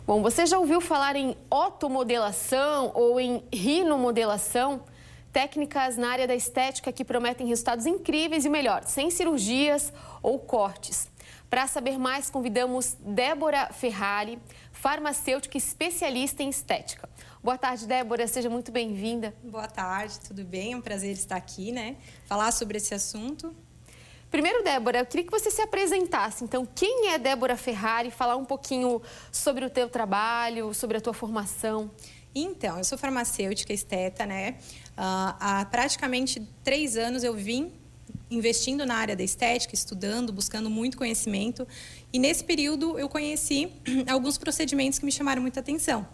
Bom, você já ouviu falar em otomodelação ou em rinomodelação? Técnicas na área da estética que prometem resultados incríveis e melhor, sem cirurgias ou cortes. Para saber mais, convidamos Débora Ferrari, farmacêutica especialista em estética. Boa tarde, Débora, seja muito bem-vinda. Boa tarde, tudo bem? É um prazer estar aqui, né? Falar sobre esse assunto. Primeiro, Débora, eu queria que você se apresentasse. Então, quem é Débora Ferrari? Falar um pouquinho sobre o teu trabalho, sobre a tua formação. Então, eu sou farmacêutica esteta, né? Há praticamente 3 anos eu vim investindo na área da estética, estudando, buscando muito conhecimento. E nesse período eu conheci alguns procedimentos que me chamaram muita atenção,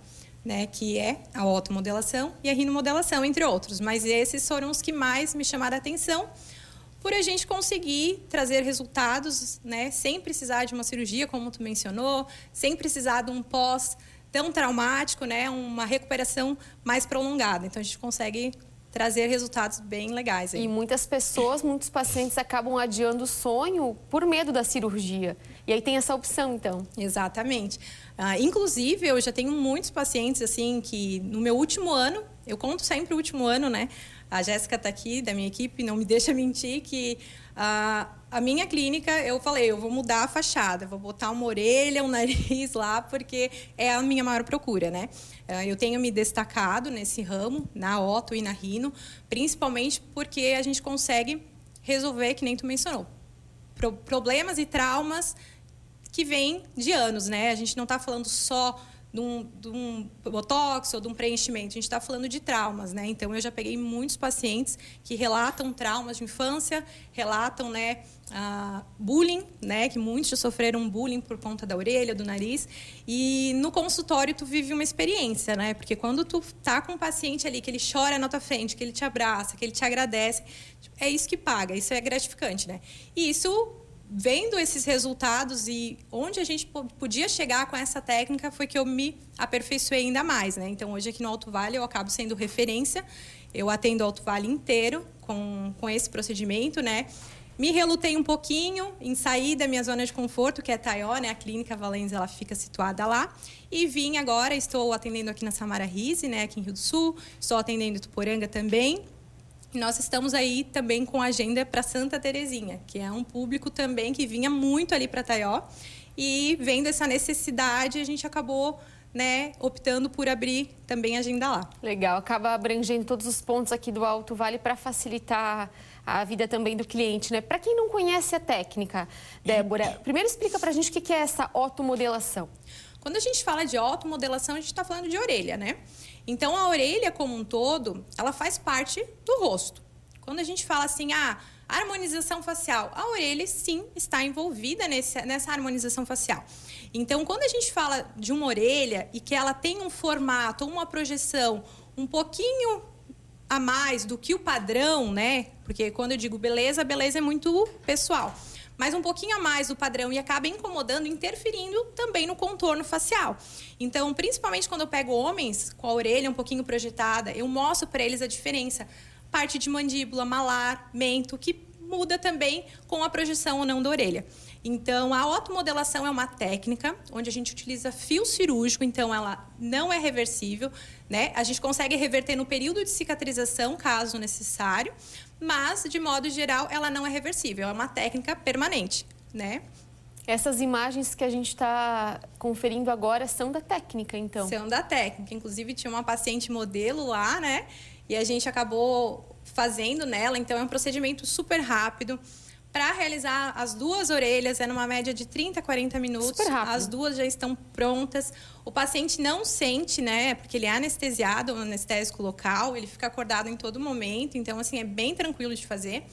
né? Que é a otomodelação e a rinomodelação, entre outros. Mas esses foram os que mais me chamaram a atenção, por a gente conseguir trazer resultados, né, sem precisar de uma cirurgia, como tu mencionou, sem precisar de um pós tão traumático, né, uma recuperação mais prolongada. Então, a gente consegue trazer resultados bem legais aí. E muitos pacientes acabam adiando o sonho por medo da cirurgia. E aí tem essa opção, então. Exatamente. Inclusive, eu já tenho muitos pacientes, assim, que no meu último ano, eu conto sempre o último ano, né? A Jéssica está aqui, da minha equipe, não me deixa mentir, que a minha clínica, eu falei, eu vou mudar a fachada, vou botar uma orelha, um nariz lá, porque é a minha maior procura, né? Eu tenho me destacado nesse ramo, na oto e na rino, principalmente porque a gente consegue resolver, que nem tu mencionou, problemas e traumas que vêm de anos, né? A gente não está falando só de um botox ou de um preenchimento, a gente está falando de traumas, né? Então, eu já peguei muitos pacientes que relatam traumas de infância, relatam, né, bullying, né? Que muitos já sofreram bullying por conta da orelha, do nariz. E no consultório, tu vive uma experiência, né? Porque quando tu tá com um paciente ali, que ele chora na tua frente, que ele te abraça, que ele te agradece, é isso que paga, isso é gratificante, né? E isso, vendo esses resultados e onde a gente podia chegar com essa técnica, foi que eu me aperfeiçoei ainda mais, né? Então, hoje aqui no Alto Vale eu acabo sendo referência. Eu atendo o Alto Vale inteiro com esse procedimento, né? Me relutei um pouquinho em sair da minha zona de conforto, que é Taió, né? A clínica Valença, ela fica situada lá. E vim agora, estou atendendo aqui na Samara Rize, né? Aqui em Rio do Sul. Estou atendendo em Tuporanga também. E nós estamos aí também com agenda para Santa Terezinha, que é um público também que vinha muito ali para Taió. E vendo essa necessidade, a gente acabou, né, optando por abrir também agenda lá. Legal, acaba abrangendo todos os pontos aqui do Alto Vale para facilitar a vida também do cliente, né? Para quem não conhece a técnica, Débora, primeiro explica para a gente o que é essa otomodelação. Quando a gente fala de otomodelação, a gente está falando de orelha, né? Então, a orelha como um todo, ela faz parte do rosto. Quando a gente fala assim, harmonização facial, a orelha sim está envolvida nessa harmonização facial. Então, quando a gente fala de uma orelha e que ela tem um formato, uma projeção um pouquinho a mais do que o padrão, né? Porque quando eu digo beleza, beleza é muito pessoal. Mas um pouquinho a mais do padrão e acaba incomodando, interferindo também no contorno facial. Então, principalmente quando eu pego homens com a orelha um pouquinho projetada, eu mostro para eles a diferença. Parte de mandíbula, malar, mento, que muda também com a projeção ou não da orelha. Então, a otomodelação é uma técnica onde a gente utiliza fio cirúrgico, então ela não é reversível, né? A gente consegue reverter no período de cicatrização, caso necessário, mas, de modo geral, ela não é reversível, é uma técnica permanente, né? Essas imagens que a gente está conferindo agora são da técnica, então? São da técnica. Inclusive, tinha uma paciente modelo lá, né? E a gente acabou fazendo nela, então é um procedimento super rápido. Para realizar as 2 orelhas, é numa média de 30 a 40 minutos. Super rápido. As 2 já estão prontas. O paciente não sente, né? Porque ele é anestesiado, um anestésico local, ele fica acordado em todo momento. Então, assim, é bem tranquilo de fazer.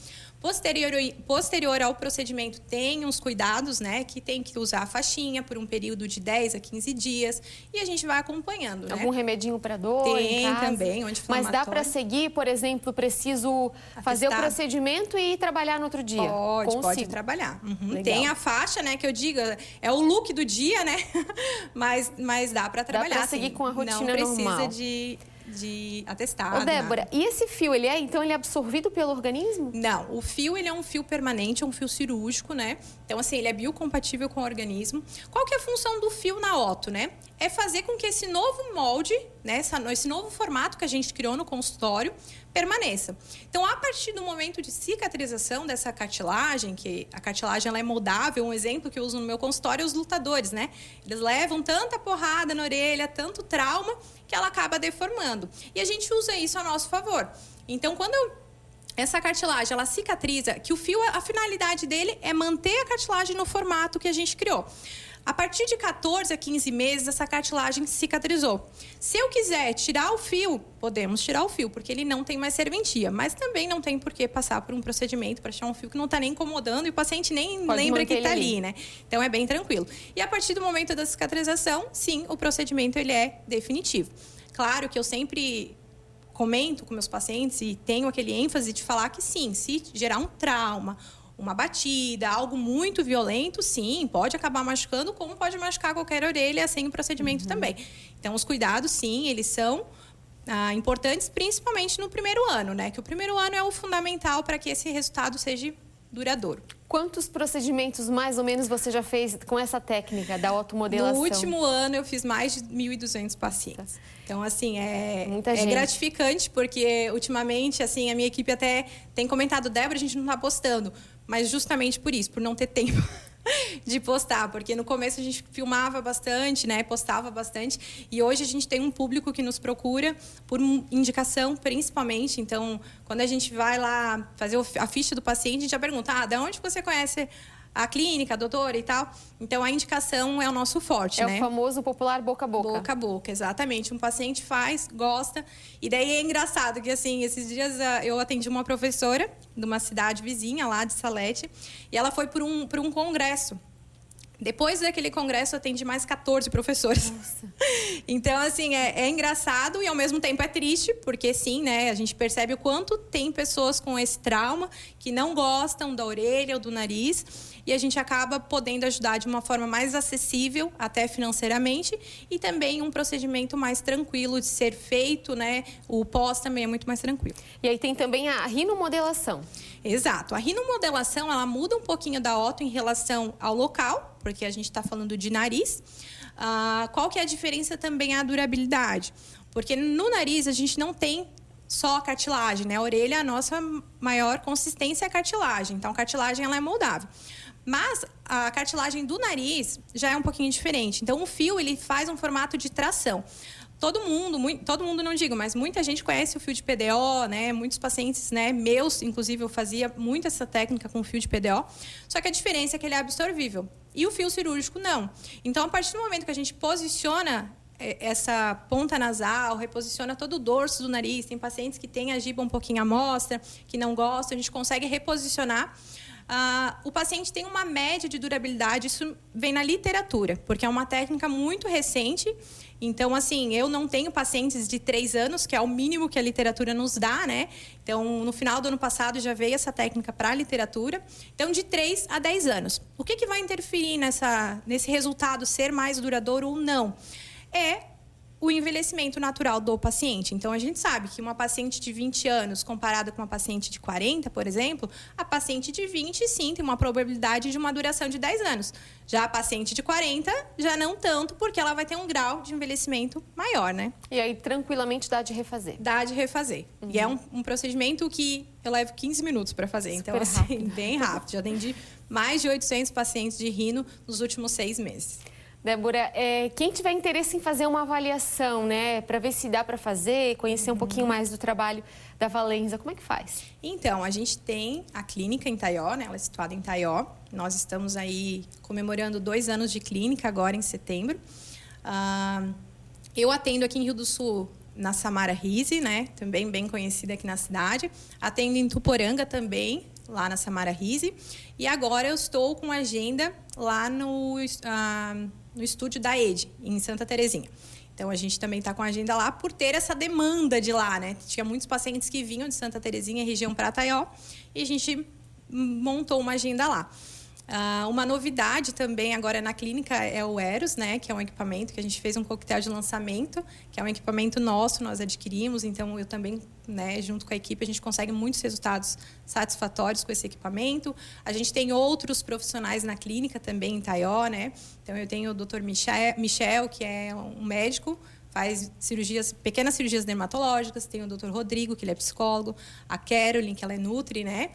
Posterior ao procedimento, tem uns cuidados, né? Que tem que usar a faixinha por um período de 10 a 15 dias. E a gente vai acompanhando, né? Algum remedinho para dor tem em casa? Também, Mas dá para seguir, por exemplo, preciso fazer o procedimento e trabalhar no outro dia? Pode trabalhar. Tem a faixa, né? Que eu digo, é o look do dia, né? mas dá para trabalhar. Dá para seguir com a rotina normal. Não precisa de atestado. Ô, Débora, e esse fio, ele é absorvido pelo organismo? Não, o fio, ele é um fio permanente, é um fio cirúrgico, né? Então, assim, ele é biocompatível com o organismo. Qual que é a função do fio na Otto, né? É fazer com que esse novo molde, né, esse novo formato que a gente criou no consultório, permaneça. Então, a partir do momento de cicatrização dessa cartilagem, que a cartilagem ela é moldável, um exemplo que eu uso no meu consultório é os lutadores, né? Eles levam tanta porrada na orelha, tanto trauma, que ela acaba deformando. E a gente usa isso a nosso favor. Então, quando essa cartilagem ela cicatriza, que o fio, a finalidade dele é manter a cartilagem no formato que a gente criou. A partir de 14 a 15 meses, essa cartilagem cicatrizou. Se eu quiser tirar o fio, podemos tirar o fio, porque ele não tem mais serventia. Mas também não tem por que passar por um procedimento para tirar um fio que não está nem incomodando e o paciente nem lembra que está ali, né? Então, é bem tranquilo. E a partir do momento da cicatrização, sim, o procedimento ele é definitivo. Claro que eu sempre comento com meus pacientes e tenho aquele ênfase de falar que sim, se gerar um trauma, uma batida, algo muito violento, sim, pode acabar machucando, como pode machucar qualquer orelha sem o procedimento também. Então, os cuidados, sim, eles são importantes, principalmente no primeiro ano, né? Que o primeiro ano é o fundamental para que esse resultado seja duradouro. Quantos procedimentos, mais ou menos, você já fez com essa técnica da otomodelação? No último ano, eu fiz mais de 1.200 pacientes. Então, assim, é gratificante, porque, ultimamente, assim, a minha equipe até tem comentado, Débora, a gente não está postando. Mas justamente por isso, por não ter tempo de postar. Porque no começo a gente filmava bastante, né? Postava bastante. E hoje a gente tem um público que nos procura por indicação, principalmente. Então, quando a gente vai lá fazer a ficha do paciente, a gente já pergunta, de onde você conhece a clínica, a doutora e tal? Então, a indicação é o nosso forte, né? É o famoso popular boca a boca. Boca a boca, exatamente. Um paciente faz, gosta. E daí é engraçado que, assim, esses dias eu atendi uma professora de uma cidade vizinha lá de Salete e ela foi por um congresso. Depois daquele congresso, eu atendi mais 14 professores. Nossa. Então, assim, é engraçado e, ao mesmo tempo, é triste, porque, sim, né, a gente percebe o quanto tem pessoas com esse trauma que não gostam da orelha ou do nariz e a gente acaba podendo ajudar de uma forma mais acessível, até financeiramente, e também um procedimento mais tranquilo de ser feito, né? O pós também é muito mais tranquilo. E aí tem também a rinomodelação. Exato. A rinomodelação, ela muda um pouquinho da Otto em relação ao local, porque a gente está falando de nariz. Qual que é a diferença também? A durabilidade. Porque no nariz a gente não tem só a cartilagem, né? A orelha, a nossa maior consistência é a cartilagem. Então, a cartilagem ela é moldável. Mas a cartilagem do nariz já é um pouquinho diferente. Então, o fio ele faz um formato de tração. Todo mundo não digo, mas muita gente conhece o fio de PDO, né? Muitos pacientes, né, meus, inclusive, eu fazia muito essa técnica com o fio de PDO. Só que a diferença é que ele é absorvível. E o fio cirúrgico, não. Então, a partir do momento que a gente posiciona essa ponta nasal, reposiciona todo o dorso do nariz, tem pacientes que têm a giba um pouquinho à mostra, que não gostam, a gente consegue reposicionar. O paciente tem uma média de durabilidade, isso vem na literatura, porque é uma técnica muito recente. Então, assim, eu não tenho pacientes de 3 anos, que é o mínimo que a literatura nos dá, né? Então, no final do ano passado, já veio essa técnica para a literatura. Então, de 3 a 10 anos. O que vai interferir nesse resultado ser mais duradouro ou não? É o envelhecimento natural do paciente. Então, a gente sabe que uma paciente de 20 anos, comparada com uma paciente de 40, por exemplo, a paciente de 20, sim, tem uma probabilidade de uma duração de 10 anos. Já a paciente de 40, já não tanto, porque ela vai ter um grau de envelhecimento maior, né? E aí, tranquilamente, dá de refazer. Dá de refazer. E é um procedimento que eu levo 15 minutos para fazer. Então, assim, rápido. Bem rápido. Já atendi mais de 800 pacientes de rino nos últimos 6 meses. Débora, quem tiver interesse em fazer uma avaliação, né, para ver se dá para fazer, conhecer um pouquinho mais do trabalho da Valenza, como é que faz? Então, a gente tem a clínica em Taió, né, ela é situada em Taió. Nós estamos aí comemorando 2 anos de clínica agora em setembro. Eu atendo aqui em Rio do Sul, na Samara Rise, né, também bem conhecida aqui na cidade. Atendo em Tuporanga também, lá na Samara Rise. E agora eu estou com agenda lá no estúdio da ED, em Santa Terezinha. Então, a gente também está com a agenda lá por ter essa demanda de lá, né? Tinha muitos pacientes que vinham de Santa Terezinha, região para Taió, e a gente montou uma agenda lá. Uma novidade também agora na clínica é o Eros, né, que é um equipamento que a gente fez um coquetel de lançamento, que é um equipamento nosso, nós adquirimos, então eu também, né, junto com a equipe, a gente consegue muitos resultados satisfatórios com esse equipamento. A gente tem outros profissionais na clínica também em Taió, né? Então eu tenho o Dr. Michel, que é um médico, faz cirurgias, pequenas cirurgias dermatológicas, tem o Dr. Rodrigo, que ele é psicólogo, a Carolyn, que ela é nutri, né?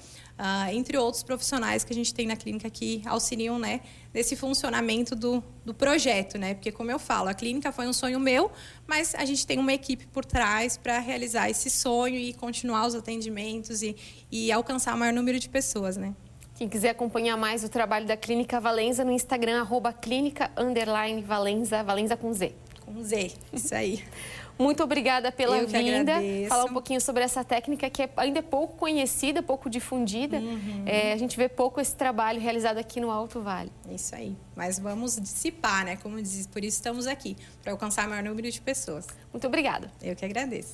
Entre outros profissionais que a gente tem na clínica que auxiliam, né, nesse funcionamento do projeto, né? Porque, como eu falo, a clínica foi um sonho meu, mas a gente tem uma equipe por trás para realizar esse sonho e continuar os atendimentos e alcançar o maior número de pessoas, né? Quem quiser acompanhar mais o trabalho da Clínica Valenza no Instagram, @clínica_valenza, Valenza com Z. Com Z, isso aí. Muito obrigada pela Eu que vinda. agradeço. Falar um pouquinho sobre essa técnica que ainda é pouco conhecida, pouco difundida. A gente vê pouco esse trabalho realizado aqui no Alto Vale. Isso aí. Mas vamos dissipar, né? Como diz, por isso estamos aqui, para alcançar o maior número de pessoas. Muito obrigada. Eu que agradeço.